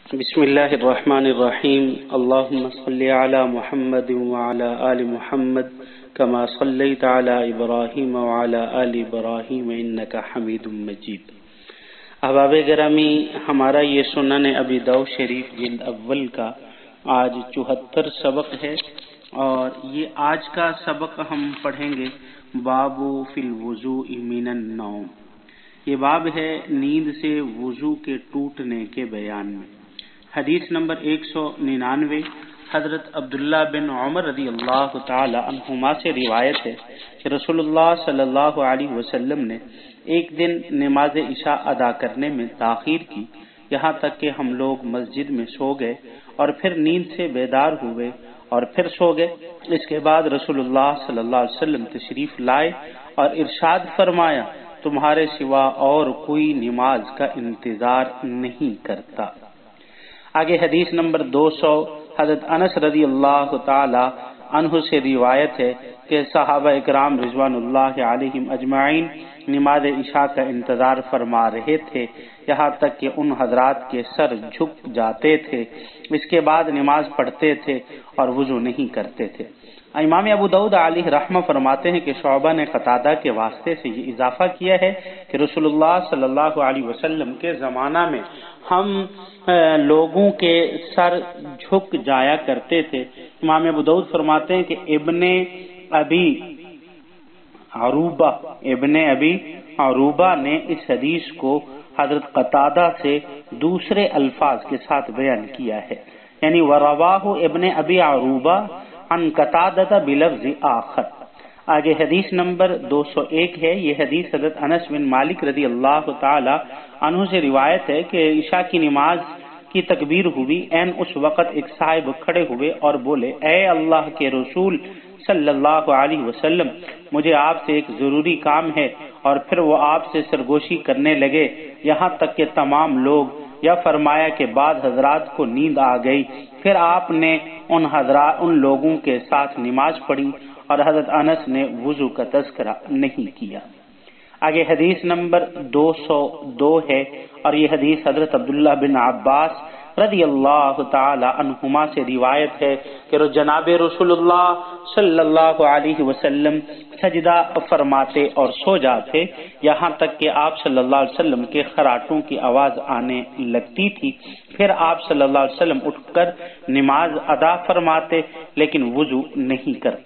بسم اللہ الرحمن الرحیم اللہم صلی علی محمد وعلی آل محمد کما صلیت علی ابراہیم وعلی آل ابراہیم انکا حمید مجید۔ احباب گرامی، ہمارا یہ سنن ابی داؤد شریف جلد اول کا آج 74 سبق ہے، اور یہ آج کا سبق ہم پڑھیں گے باب فی الوضوء من النوم۔ یہ باب ہے نیند سے وضو کے ٹوٹنے کے بیان میں۔ حدیث نمبر 199 حضرت عبداللہ بن عمر رضی اللہ تعالی عنہما سے روایت ہے کہ رسول اللہ صلی اللہ علیہ وسلم نے ایک دن نماز عشاء ادا کرنے میں تاخیر کی، یہاں تک کہ ہم لوگ مسجد میں سو گئے اور پھر نیند سے بیدار ہوئے اور پھر سو گئے۔ اس کے بعد رسول اللہ صلی اللہ علیہ وسلم تشریف لائے اور ارشاد فرمایا، تمہارے سوا اور کوئی نماز کا انتظار نہیں کرتا۔ آگے حدیث نمبر 200 حضرت انس رضی اللہ تعالی عنہ سے روایت ہے کہ صحابہ اکرام رضوان اللہ علیہم اجمعین نماز عشاء کا انتظار فرما رہے تھے، یہاں تک کہ ان حضرات کے سر جھک جاتے تھے، اس کے بعد نماز پڑھتے تھے اور وضو نہیں کرتے تھے۔ امام ابو داؤد علیہ رحمہ فرماتے ہیں کہ شعبہ نے قتادہ کے واسطے سے یہ اضافہ کیا ہے کہ رسول اللہ صلی اللہ علیہ وسلم کے زمانہ میں ہم لوگوں کے سر جھک جایا کرتے تھے۔ امام ابو داؤد فرماتے ہیں کہ ابن ابی عروبہ نے اس حدیث کو حضرت قتادہ سے دوسرے الفاظ کے ساتھ بیان کیا ہے، یعنی ورواہ ابن ابی عروبہ عن قتادہ بلفظ آخر۔ آگے حدیث نمبر 201 ہے، یہ حدیث حضرت انس بن مالک رضی اللہ تعالی عنہ سے روایت ہے کہ عشاء کی نماز کی تکبیر ہوئی، این اس وقت ایک صاحب کھڑے ہوئے اور بولے، اے اللہ کے رسول صلی اللہ علیہ وسلم، مجھے آپ سے ایک ضروری کام ہے، اور پھر وہ آپ سے سرگوشی کرنے لگے، یہاں تک کہ تمام لوگ یا فرمایا کہ بعض حضرات کو نیند آ گئی، پھر آپ نے ان لوگوں کے ساتھ نماز پڑھی اور حضرت انس نے وضو کا تذکرہ نہیں کیا۔ آگے حدیث نمبر 202 ہے، اور یہ حدیث حضرت عبداللہ بن عباس رضی اللہ تعالی عنہما سے روایت ہے کہ جناب رسول اللہ صلی اللہ علیہ وسلم سجدہ فرماتے اور سو جاتے، یہاں تک کہ آپ صلی اللہ علیہ وسلم کے خراٹوں کی آواز آنے لگتی تھی، پھر آپ صلی اللہ علیہ وسلم اٹھ کر نماز ادا فرماتے لیکن وضو نہیں کرتے۔